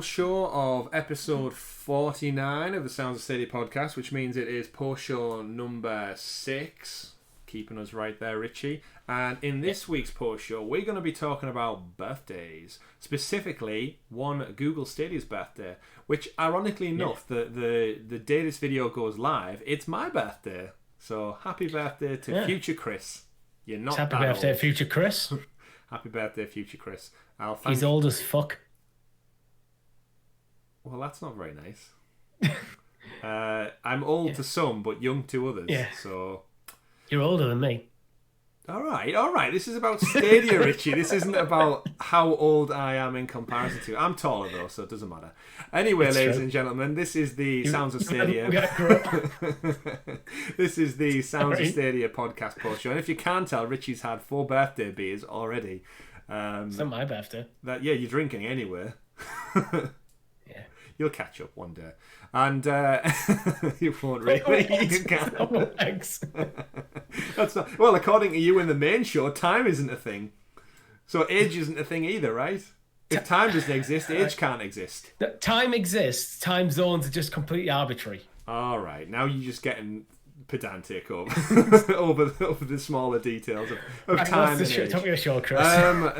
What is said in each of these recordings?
post-show of episode 49 of the Sounds of Stadia podcast, which means it is post-show number 6. Keeping us right there, Richie. And in this week's post-show, we're going to be talking about birthdays. Specifically, one Google Stadia's birthday, which, ironically enough, the day this video goes live, it's my birthday. So, happy birthday to future Chris. You're not happy birthday, old. Future Chris. Happy birthday, future Chris. He's old as fuck. Well, that's not very nice. I'm old to some, but young to others. Yeah. So you're older than me. All right. This is about Stadia, Richie. This isn't about how old I am in comparison to. I'm taller though, so it doesn't matter. Anyway, It's ladies true. and gentlemen, this is the Sounds of Stadia. We gotta grow up. This is the Sounds of Stadia podcast post show, and if you can't tell, Richie's had 4 birthday beers already. It's not my birthday. You're drinking anyway. Yeah. You'll catch up one day. And you won't really. You can't. Thanks. That's not, well, according to you in the main show, time isn't a thing. So age isn't a thing either, right? If time doesn't exist, age can't exist. Time exists. Time zones are just completely arbitrary. All right. Now you're just getting pedantic over the smaller details of time and age. Topic of the show, Chris.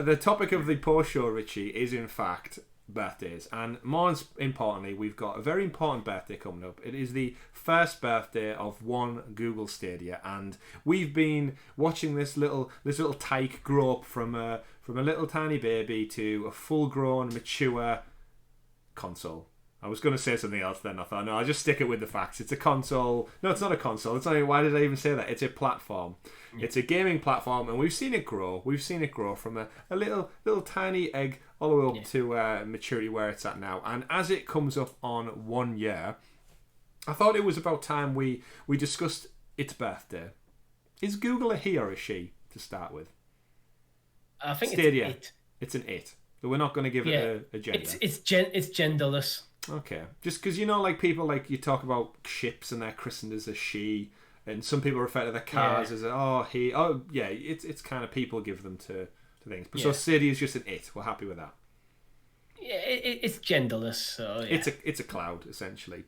The topic of the post show, Richie, is in fact birthdays, and more importantly, we've got a very important birthday coming up. It is the first birthday of one Google Stadia, and we've been watching this little tyke grow up from a little tiny baby to a full grown mature console. I was going to say something else then. I thought, no, I'll just stick it with the facts. It's a console. No, it's not a console. It's not even, why did I even say that? It's a platform. It's a gaming platform, and we've seen it grow. We've seen it grow from a little tiny egg all the way up to maturity where it's at now. And as it comes up on 1 year, I thought it was about time we discussed its birthday. Is Google a he or a she to start with? I think Stadia. it's it. It's an it. So we're not going to give it a gender. It's genderless. Okay, just because like people you talk about ships and they're christened as a she, and some people refer to their cars as he. Oh yeah, it's kind of people give them to things. But so Stadia is just an it. We're happy with that. Yeah, it's genderless. So yeah. It's a cloud essentially.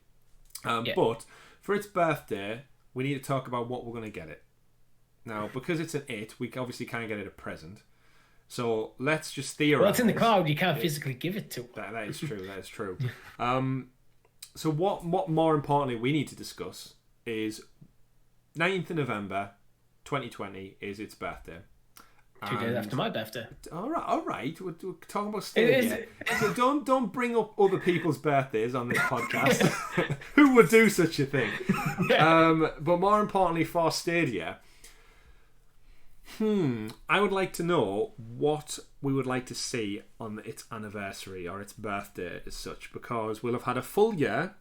But for its birthday, we need to talk about what we're going to get it. Now, because it's an it, we obviously can't get it a present. So let's just theorize. Well, it's in the cloud. You can't physically give it to. That is true. That is true. So what more importantly we need to discuss is 19th of November 2020 is its birthday. 2 days after my birthday. All right. We're talking about Stadia. So don't bring up other people's birthdays on this podcast. Who would do such a thing? But more importantly for Stadia, I would like to know what we would like to see on its anniversary or its birthday as such, because we'll have had a full year.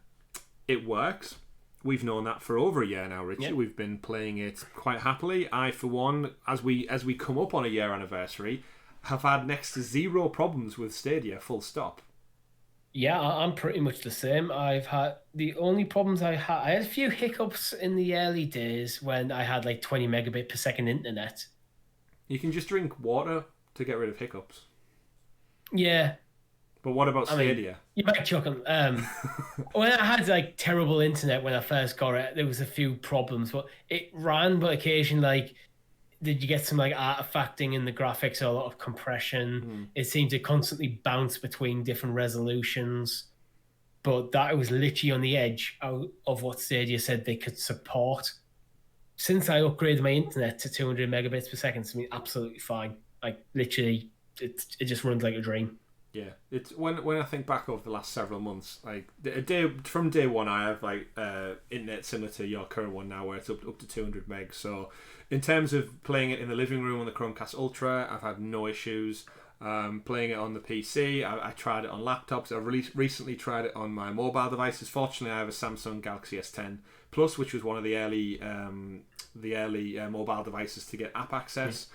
It works. We've known that for over a year now, Richie. Yep. We've been playing it quite happily. I, for one, as we come up on a year anniversary, have had next to zero problems with Stadia, full stop. Yeah, I'm pretty much the same. I've had the only problems I had a few hiccups in the early days when I had 20 megabit per second internet. You can just drink water to get rid of hiccups. Yeah. But what about Stadia? I mean, you might chuck them. When I had terrible internet when I first got it, there was a few problems, but it ran. But occasionally, did you get some artifacting in the graphics or a lot of compression? It seemed to constantly bounce between different resolutions. But that was literally on the edge of what Stadia said they could support. Since I upgraded my internet to 200 megabits per second, it's been absolutely fine. Literally, it just runs like a dream. Yeah, it's when I think back over the last several months, from day one, I have internet similar to your current one now, where it's up to 200 megs. So, in terms of playing it in the living room on the Chromecast Ultra, I've had no issues. Playing it on the PC, I tried it on laptops. I've recently tried it on my mobile devices. Fortunately, I have a Samsung Galaxy S10 Plus, which was one of the early mobile devices to get app access.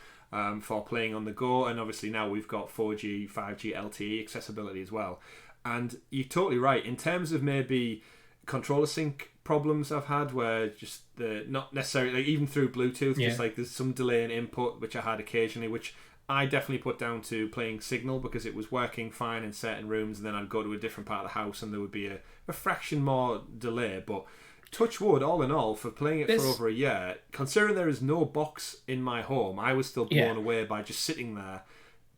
For playing on the go, and obviously now we've got 4G, 5G, LTE accessibility as well. And you're totally right in terms of maybe controller sync problems I've had, where just not necessarily even through Bluetooth, just there's some delay in input, which I had occasionally, which I definitely put down to playing Signal because it was working fine in certain rooms, and then I'd go to a different part of the house and there would be a fraction more delay. But touch wood, all in all, for playing it for over a year, considering there is no box in my home, I was still blown away by just sitting there.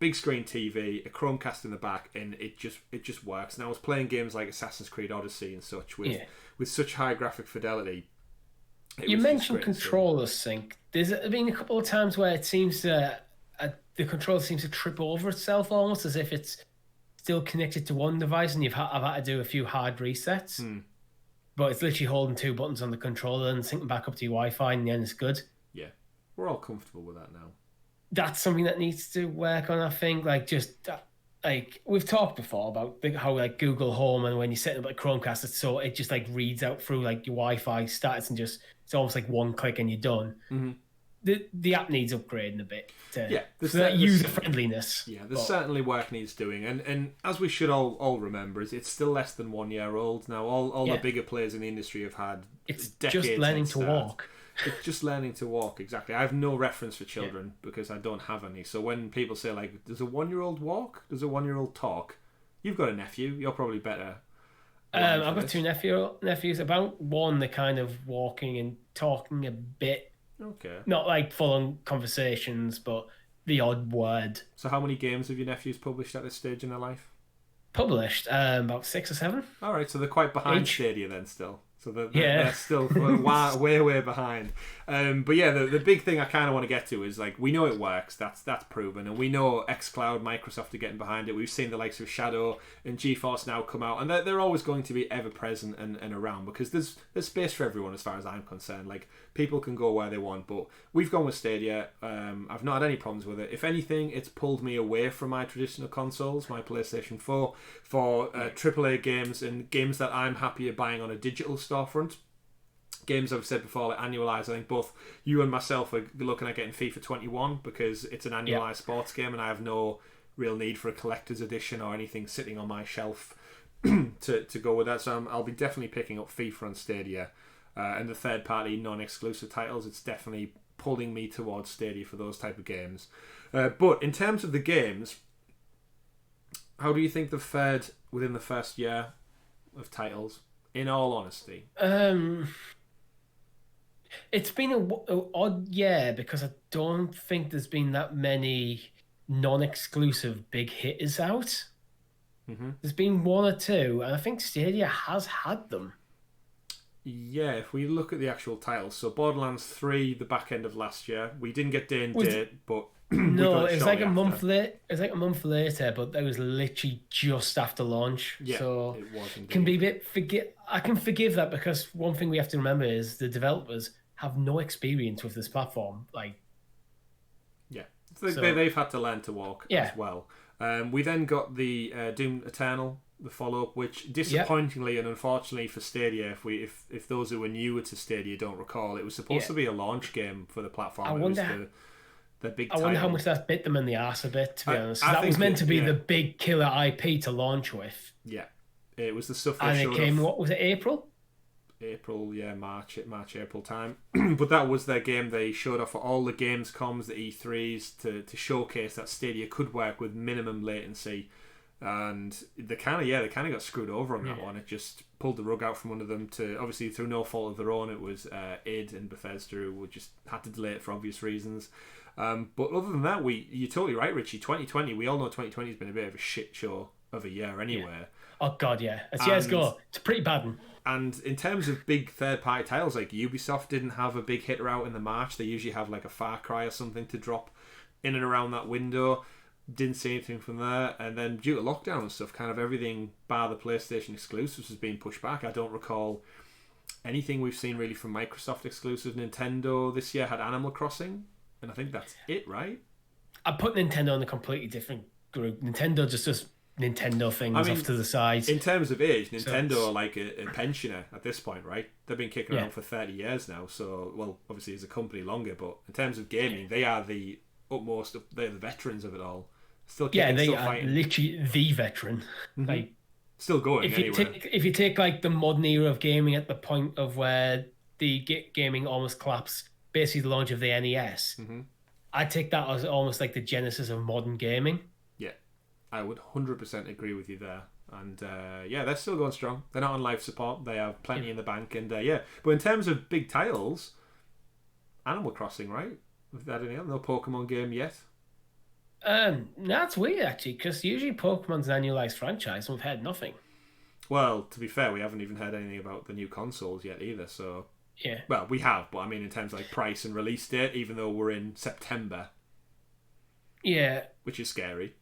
Big screen TV, a Chromecast in the back, and it just works. And I was playing games like Assassin's Creed Odyssey and such with such high graphic fidelity. You mentioned controller sync. There's been a couple of times where it seems to the controller seems to trip over itself, almost as if it's still connected to one device, and I've had to do a few hard resets. But it's literally holding two buttons on the controller and syncing back up to your Wi-Fi, and then it's good. Yeah, we're all comfortable with that now. That's something that needs to work on, I think. Like we've talked before about how like Google Home, and when you set up a Chromecast, it just like reads out through like your Wi-Fi stats and just it's almost like one click and you're done. The app needs upgrading a bit to that user friendliness. Yeah, there's certainly work needs doing, and as we should all remember, is it's still less than 1 year old now. All the bigger players in the industry have had decades just learning to walk. It's just learning to walk, exactly. I have no reference for children because I don't have any. So when people say, like, does a 1-year-old walk? Does a 1-year-old talk? You've got a nephew. You're probably better. I've got two nephews. About one, they're kind of walking and talking a bit. Okay. Not like full-on conversations, but the odd word. So how many games have your nephews published at this stage in their life? Published? About 6 or 7. All right, so they're quite behind Stadia then still. So they're still way behind. But yeah, the big thing I kind of want to get to is like we know it works. That's proven, and we know xCloud, Microsoft are getting behind it. We've seen the likes of Shadow and GeForce now come out, and they're always going to be ever present and around because there's space for everyone as far as I'm concerned. Like people can go where they want, but we've gone with Stadia. I've not had any problems with it. If anything, it's pulled me away from my traditional consoles, my PlayStation 4, for AAA games and games that I'm happier buying on a digital storefront. Games I've said before, like annualized. I think both you and myself are looking at getting FIFA 21 because it's an annualized sports game, and I have no real need for a collector's edition or anything sitting on my shelf to go with that. So I'll be definitely picking up FIFA on Stadia, and the third-party non-exclusive titles. It's definitely pulling me towards Stadia for those type of games. But in terms of the games, how do you think they've fared within the first year of titles? In all honesty, it's been an odd year because I don't think there's been that many non-exclusive big hitters out. There's been one or two, and I think Stadia has had them. Yeah, if we look at the actual titles, so Borderlands 3, the back end of last year, we didn't get day and date, but no, it was like a month later. It was like a month later, but that was literally just after launch. Yeah, so it was indeed. Can be a bit I can forgive that because one thing we have to remember is the developers have no experience with this platform. Like, yeah, they've had to learn to walk as well. We then got the Doom Eternal, the follow-up, which disappointingly and unfortunately for Stadia, if those who are newer to Stadia don't recall, it was supposed to be a launch game for the platform. I wonder how much that bit them in the arse a bit, to be honest. That was meant to be the big killer IP to launch with. Yeah. It was the stuff they and showed it came, what was it, April? March, April time. But that was their game. They showed off at all the Gamescoms, the E3s, to showcase that Stadia could work with minimum latency. And they kind of got screwed over on that one. It just pulled the rug out from under them. To obviously through no fault of their own, it was id and Bethesda who just had to delay it for obvious reasons. But other than that, you're totally right, Richie. 2020, we all know 2020 has been a bit of a shit show of a year anyway. Yeah. Oh god, yeah. As years go, it's a pretty bad one. And in terms of big third-party titles, like Ubisoft didn't have a big hitter out in the March. They usually have like a Far Cry or something to drop in and around that window. Didn't see anything from there. And then due to lockdown and stuff, kind of everything bar the PlayStation exclusives has been pushed back. I don't recall anything we've seen really from Microsoft exclusive. Nintendo this year had Animal Crossing, and I think that's it, right? I put Nintendo in a completely different group. Nintendo just Nintendo things off to the side. In terms of age, Nintendo are like a pensioner at this point, right? They've been kicking around for 30 years now. So, well, obviously as a company longer, but in terms of gaming, they are the utmost. They're the veterans of it all. Still kicking, they still are fighting. literally the veteran. Like, still going. If you take like the modern era of gaming at the point of where the gaming almost collapsed, basically the launch of the NES. I take that as almost like the genesis of modern gaming. Yeah, I would 100% agree with you there. And yeah, they're still going strong. They're not on life support. They have plenty in the bank. And yeah, but in terms of big titles, Animal Crossing, right? Have they had any? No Pokemon game yet. That's weird actually, because usually Pokemon's an annualized franchise, and we've had nothing. Well, to be fair, we haven't even heard anything about the new consoles yet either. So Yeah. well, we have, but I mean, in terms of like price and release date, even though we're in September, Yeah. which is scary.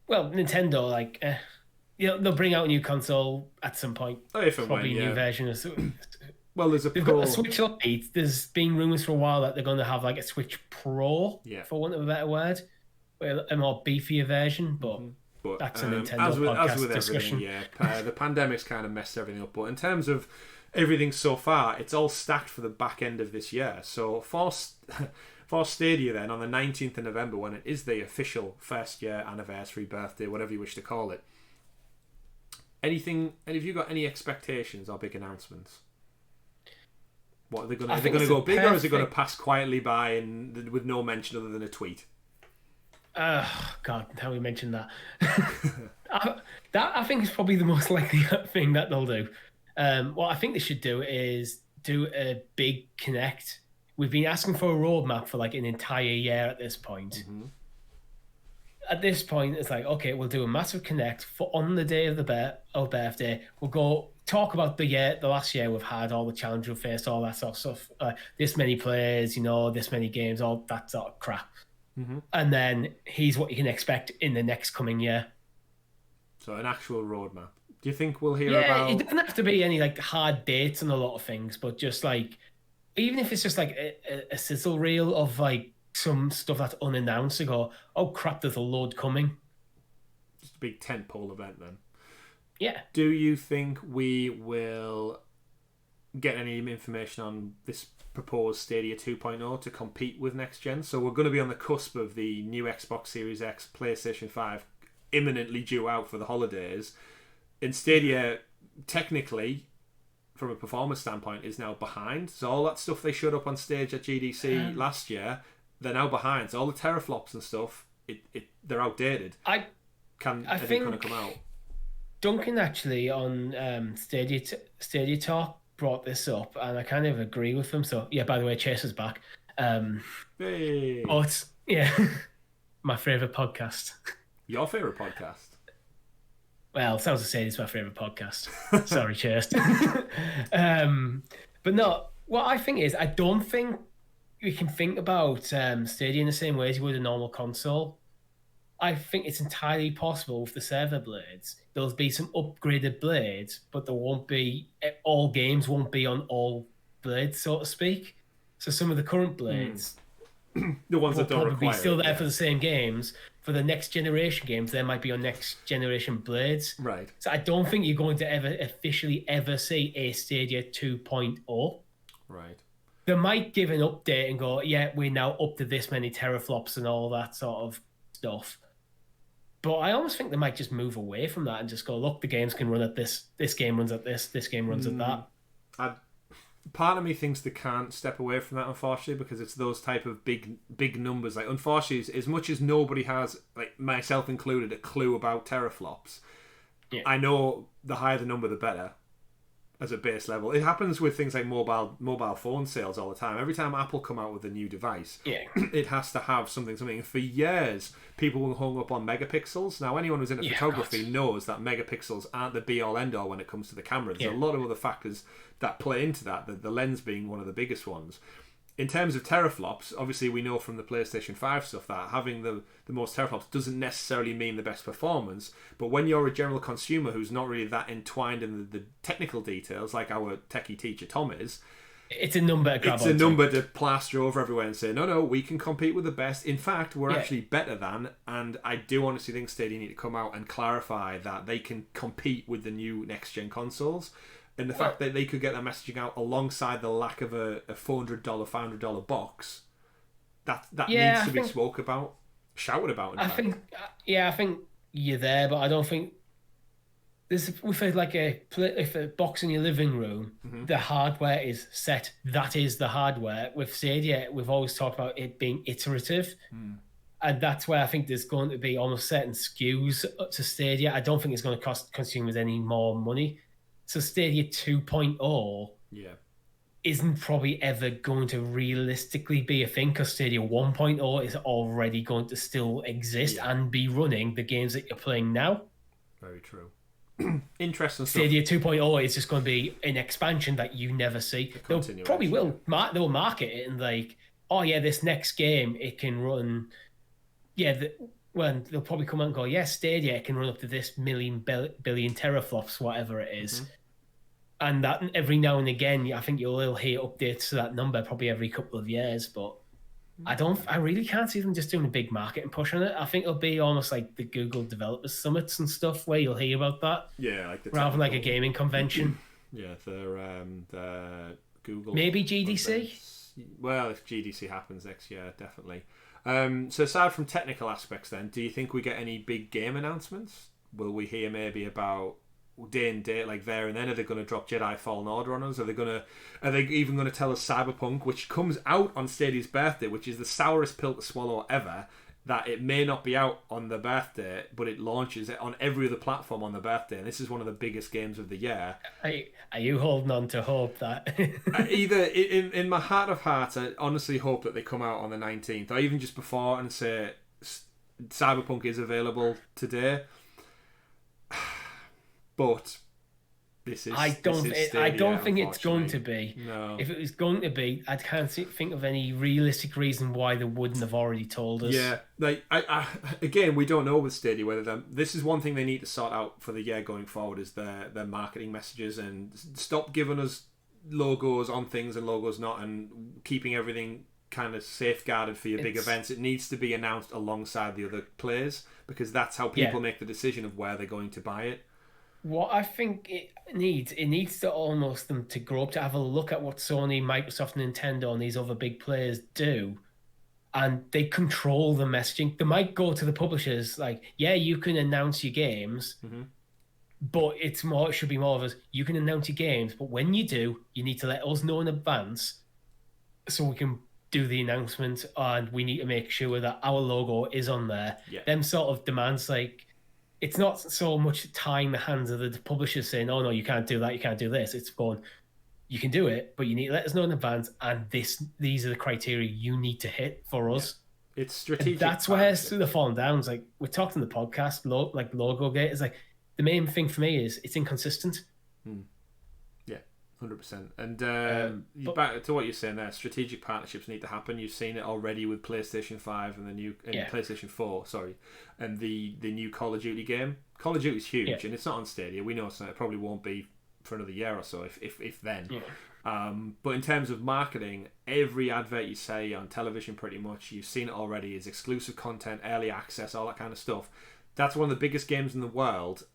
Well, Nintendo, like, they'll bring out a new console at some point. Oh, if and Probably when, a new yeah. version of. Well, there's a They've Pro. got a Switch Lite. There's been rumors for a while that they're going to have like a Switch Pro, Yeah. for want of a better word, a more beefier version. But that's a Nintendo podcast as with discussion. everything, yeah. The pandemic's kind of messed everything up. But in terms of everything so far, it's all stacked for the back end of this year. So for Stadia then, on the 19th of November, when it is the official first year anniversary, birthday, whatever you wish to call it, anything, and have you got any expectations or big announcements? What are they going to? Are they going to go big, or is it going to pass quietly by and with no mention other than a tweet? God, how we mentioned that. That I think is probably the most likely thing that they'll do. What I think they should do is do a big Connect. We've been asking for a roadmap for like an entire year at this point. Mm-hmm. At this point, it's like, okay, we'll do a massive Connect for on the day of the birthday. We'll go talk about the last year we've had, all the challenges we've faced, all that sort of stuff. This many players, this many games, all that sort of crap. Mm-hmm. And then here's what you can expect in the next coming year. So an actual roadmap. Do you think we'll hear Yeah, about? it doesn't have to be any like hard dates on a lot of things, but just like, even if it's just like a sizzle reel of like some stuff that's unannounced, to go, oh crap, there's a load coming. Just a big tentpole event then. Yeah. Do you think we will get any information on this proposed Stadia 2.0 to compete with next gen? So we're going to be on the cusp of the new Xbox Series X, PlayStation 5 imminently due out for the holidays. And Stadia, technically, from a performance standpoint, is now behind. So all that stuff they showed up on stage at GDC last year, they're now behind. So all the teraflops and stuff, they're outdated. I think going to come out. Duncan actually on Stadia Talk brought this up, and I kind of agree with him. So yeah, by the way, Chase is back. Hey. But yeah, my favorite podcast. Your favorite podcast? Well, sounds to say it's my favorite podcast. Sorry, Chase. But no, what I think is, I don't think we can think about Stadia in the same way as you would a normal console. I think it's entirely possible with the server blades. There'll be some upgraded blades, but there won't be, all games won't be on all blades, so to speak. So some of the current blades, the ones that don't require be still there it, for the same games. For the next generation games, there might be on next generation blades. Right. So I don't think you're going to ever officially see a Stadia 2.0. Right. They might give an update and go, yeah, we're now up to this many teraflops and all that sort of stuff. But I almost think they might just move away from that and just go, look, the games can run at this game runs at this game runs at that. Part of me thinks they can't step away from that, unfortunately, because it's those type of big numbers. Like, unfortunately, as much as nobody has, like myself included, a clue about teraflops, I know the higher the number, the better. As a base level, it happens with things like mobile phone sales all the time. Every time Apple come out with a new device, it has to have something. And for years, people were hung up on megapixels. Now, anyone who's into photography knows that megapixels aren't the be-all end-all when it comes to the camera. There's a lot of other factors that play into that. The lens being one of the biggest ones. In terms of teraflops, obviously we know from the PlayStation 5 stuff that having the most teraflops doesn't necessarily mean the best performance, but when you're a general consumer who's not really that entwined in the technical details, like our techie teacher Tom is, it's a number to plaster over everywhere and say, no, we can compete with the best. In fact, we're actually better than, and I do honestly think Stadia need to come out and clarify that they can compete with the new next-gen consoles. And the fact that they could get that messaging out alongside the lack of a $400, $500 box, that needs to be shouted about. I think you're there, but I don't think with if a box in your living room, the hardware is set. That is the hardware. With Stadia, we've always talked about it being iterative, and that's where I think there's going to be almost certain skews to Stadia. I don't think it's going to cost consumers any more money. So Stadia 2.0 isn't probably ever going to realistically be a thing, because Stadia 1.0 is already going to still exist and be running the games that you're playing now. Very true. Interesting stuff. Stadia 2.0 is just going to be an expansion that you never see. They'll probably they'll market it and like, oh yeah, this next game it can run. Yeah, when they'll probably come out and go, yeah, Stadia can run up to this billion teraflops, whatever it is. And that every now and again, I think you'll hear updates to that number probably every couple of years. But I really can't see them just doing a big marketing push on it. I think it'll be almost like the Google Developers Summits and stuff where you'll hear about that. Yeah, like rather than like a gaming convention. Yeah, the Google. Maybe GDC? Events. Well, if GDC happens next year, definitely. So aside from technical aspects then, do you think we get any big game announcements? Will we hear maybe about day and date like there and then? Are they going to drop Jedi Fallen Order on us? Are they even going to tell us Cyberpunk, which comes out on Stadia's birthday, which is the sourest pill to swallow ever, that it may not be out on the birthday, but it launches it on every other platform on the birthday, and this is one of the biggest games of the year. Are you holding on to hope that either in my heart of hearts, I honestly hope that they come out on the 19th, or even just before, and say Cyberpunk is available today. But I don't think it's going to be. No. If it was going to be, I can't think of any realistic reason why they wouldn't have already told us. Yeah, like I again, we don't know with Stadia whether this is one thing they need to sort out for the year going forward, is their marketing messages, and stop giving us logos on things and logos not, and keeping everything kind of safeguarded for your big events. It needs to be announced alongside the other players, because that's how people make the decision of where they're going to buy it. What I think it needs to almost them to grow up to have a look at what Sony, Microsoft, Nintendo, and these other big players do, and they control the messaging. They might go to the publishers like, yeah, you can announce your games, but it should be more of us. You can announce your games, but when you do, you need to let us know in advance so we can do the announcement, and we need to make sure that our logo is on there. Them sort of demands, like, it's not so much tying the hands of the publishers saying, oh no, you can't do that, you can't do this. It's going, you can do it, but you need to let us know in advance, and these are the criteria you need to hit for us. It's strategic. And that's where the falling down is. Like, we talked in the podcast, like logo gate is like, the main thing for me is it's inconsistent. 100%. And back to what you're saying there, strategic partnerships need to happen. You've seen it already with PlayStation 5 and PlayStation 4, and the new Call of Duty game. Call of Duty is huge, and it's not on Stadia. We know it probably won't be for another year or so, if then. But in terms of marketing, every advert you say on television, pretty much, you've seen it already, is exclusive content, early access, all that kind of stuff. That's one of the biggest games in the world.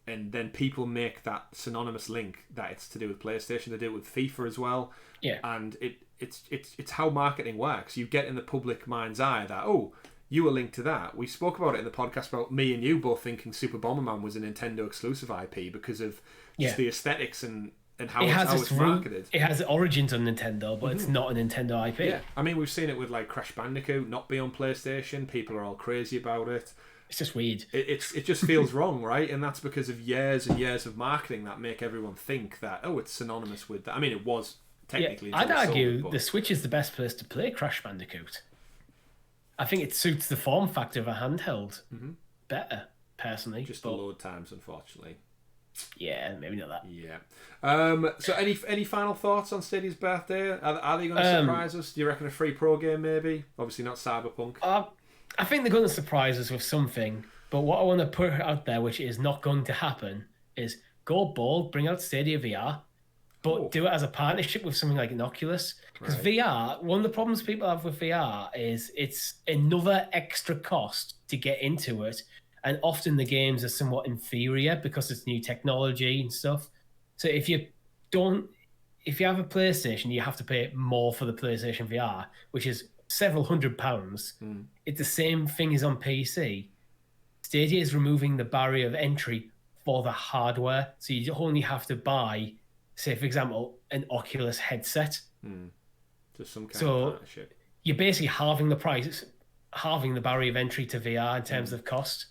And then people make that synonymous link that it's to do with PlayStation. They do it with FIFA as well. And it's how marketing works. You get in the public mind's eye that, oh, you were linked to that. We spoke about it in the podcast about me and you both thinking Super Bomberman was a Nintendo exclusive IP because of just the aesthetics and how it's marketed. It has origins on Nintendo, but it's not a Nintendo IP. Yeah, I mean, we've seen it with like Crash Bandicoot not be on PlayStation. People are all crazy about it. It's just weird. It just feels wrong, right? And that's because of years and years of marketing that make everyone think that, oh, it's synonymous with that. I mean, it was technically. I'd argue the Switch is the best place to play Crash Bandicoot. I think it suits the form factor of a handheld better, personally. Just the load times, unfortunately. Yeah, maybe not that. Yeah. So any final thoughts on Stadia's birthday? Are they going to surprise us? Do you reckon a free pro game, maybe? Obviously not Cyberpunk. I think they're going to surprise us with something, but what I want to put out there, which is not going to happen, is go bold, bring out Stadia VR, but do it as a partnership with something like an Oculus. Because VR, one of the problems people have with VR is it's another extra cost to get into it, and often the games are somewhat inferior because it's new technology and stuff. So if you have a PlayStation, you have to pay more for the PlayStation VR, which is several £100s. It's the same thing as on PC. Stadia is removing the barrier of entry for the hardware. So you only have to buy, say, for example, an Oculus headset. Just some kind So of partnership. you're basically halving the price, halving the barrier of entry to VR in terms of cost.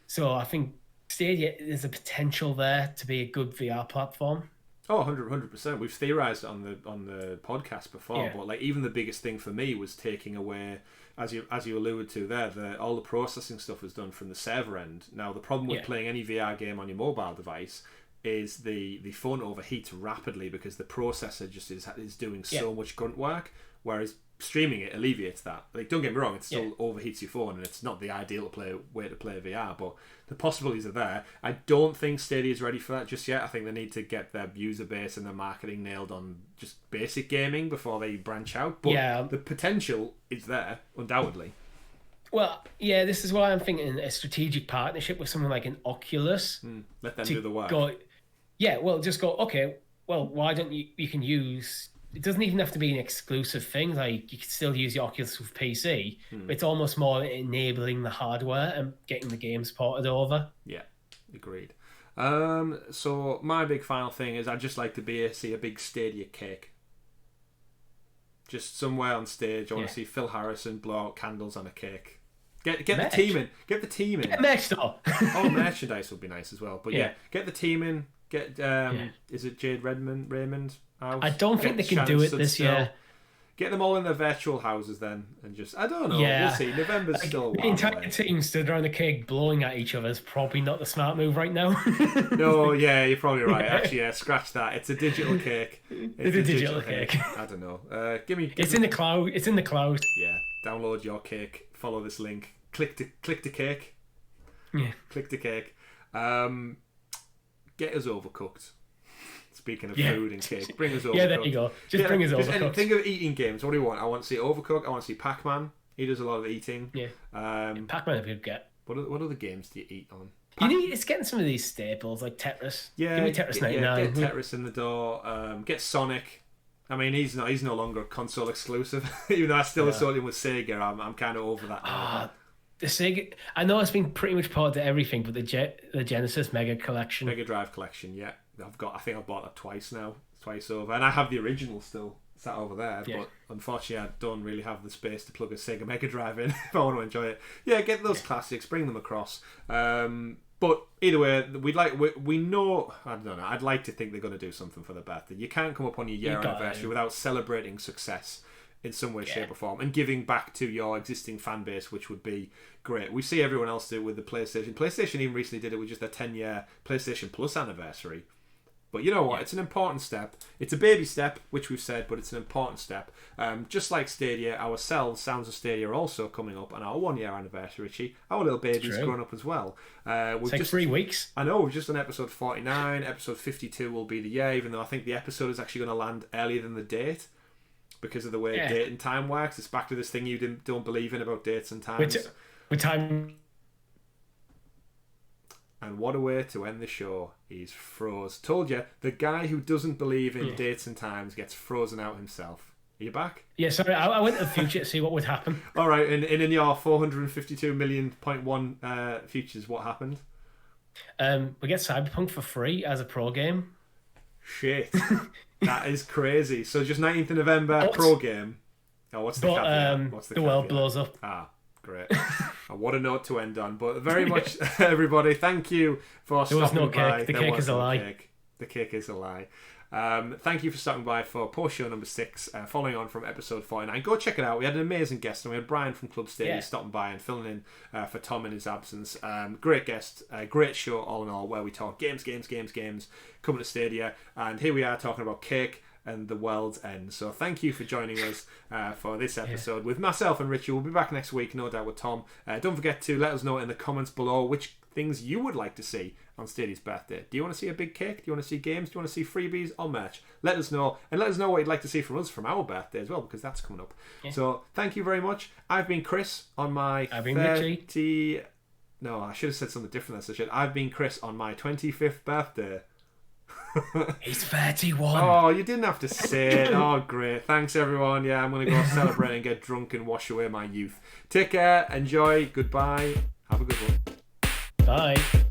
So I think Stadia, there's a potential there to be a good VR platform. Oh, 100%. We've theorized on the podcast before, Yeah. but like even the biggest thing for me was taking away, as you alluded to there, all the processing stuff was done from the server end. Now the problem with playing any VR game on your mobile device is the phone overheats rapidly because the processor just is doing so much grunt work, whereas streaming it alleviates that. Like, don't get me wrong, it still overheats your phone, and it's not the ideal way to play VR, but the possibilities are there. I don't think Stadia is ready for that just yet. I think they need to get their user base and their marketing nailed on just basic gaming before they branch out. But the potential is there, undoubtedly. Well, yeah, this is why I'm thinking a strategic partnership with someone like an Oculus. Let them do the work. Just go, okay, well, why don't you can use... It doesn't even have to be an exclusive thing. Like, you can still use the Oculus with PC. But it's almost more enabling the hardware and getting the games ported over. Yeah, agreed. So my big final thing is I'd just like to see a big Stadia cake. Just somewhere on stage. I want to see Phil Harrison blow out candles on a cake. Get the team in. Get the team in. Get merch though. Oh, merchandise would be nice as well. But get the team in. Get is it Jade Raymond? I don't think they can do it this year. Get them all in their virtual houses then, and just I don't know. We'll see. November's still a while the entire away. team stood around the cake blowing at each other is probably not the smart move right now. No, yeah, you're probably right. Actually, scratch that. It's a digital cake. It's a digital cake. I don't know. Give me. In the cloud. It's in the cloud. Yeah. Download your cake. Follow this link. Click the cake. Yeah. Click the cake. Get us overcooked. Speaking of food and cake, bring us Overcooked. Yeah, there you go. Just bring us Overcooked. Think of eating games. What do you want? I want to see Overcooked. I want to see Pac-Man. He does a lot of eating. Yeah. Pac-Man a good get. What other games do you eat on? It's getting some of these staples like Tetris. Yeah, give me Tetris 99. Get Tetris in the door. Get Sonic. I mean, he's no longer console exclusive. Even though I still associate him with Sega, I'm kind of over that now. The Sega, I know it's been pretty much part of everything, but the Genesis Mega Collection, Mega Drive Collection, I think I've bought that twice over, and I have the original still sat over there. But unfortunately, I don't really have the space to plug a Sega Mega Drive in if I want to enjoy it. Yeah, get those classics, bring them across. But either way, we know. I don't know. I'd like to think they're going to do something for the birthday. You can't come up on your year anniversary without celebrating success in some way, shape or form, and giving back to your existing fan base, which would be great. We see everyone else do it with the PlayStation. PlayStation even recently did it with just their 10-year PlayStation Plus anniversary. But you know what? It's an important step. It's a baby step, which we've said, but it's an important step. Just like Stadia, ourselves, Sounds of Stadia, are also coming up on our 1-year anniversary. Richie, our little baby's grown up as well. It's like 3 weeks. I know, we've just done episode 49. Episode 52 will be the year, even though I think the episode is actually going to land earlier than the date. Because of the way date and time works. It's back to this thing you don't believe in about dates and times. With time. And what a way to end the show. He's froze. Told you, the guy who doesn't believe in dates and times gets frozen out himself. Are you back? Yeah, sorry, I went to the future to see what would happen. All right, and in your 452 million.1 futures, what happened? We get Cyberpunk for free as a pro game. Shit. That is crazy. So just 19th of November, pro game. Oh, what's the caveat? What's the world blows up. Great. What a note to end on. But very much, everybody, thank you for stopping by. The cake is a lie. The cake is a lie. Thank you for stopping by for post show number 6, following on from episode 49. Go check it out. We had an amazing guest, and we had Brian from Club Stadia stopping by and filling in for Tom in his absence. Great guest, great show all in all, where we talk games, coming to Stadia, and here we are talking about cake and the world's end. So thank you for joining us for this episode with myself and Richie. We'll be back next week, no doubt, with Tom. Don't forget to let us know in the comments below which things you would like to see on Stadia's birthday. Do you want to see a big cake? Do you want to see games? Do you want to see freebies or merch? Let us know, and let us know what you'd like to see from us from our birthday as well, because that's coming up. So thank you very much. I've been Chris on my Richie. No, I should have said something different. I've been Chris on my 25th birthday. He's 31. Oh, you didn't have to say it. Oh, great. Thanks, everyone. Yeah, I'm going to go celebrate and get drunk and wash away my youth. Take care. Enjoy. Goodbye. Have a good one. Bye.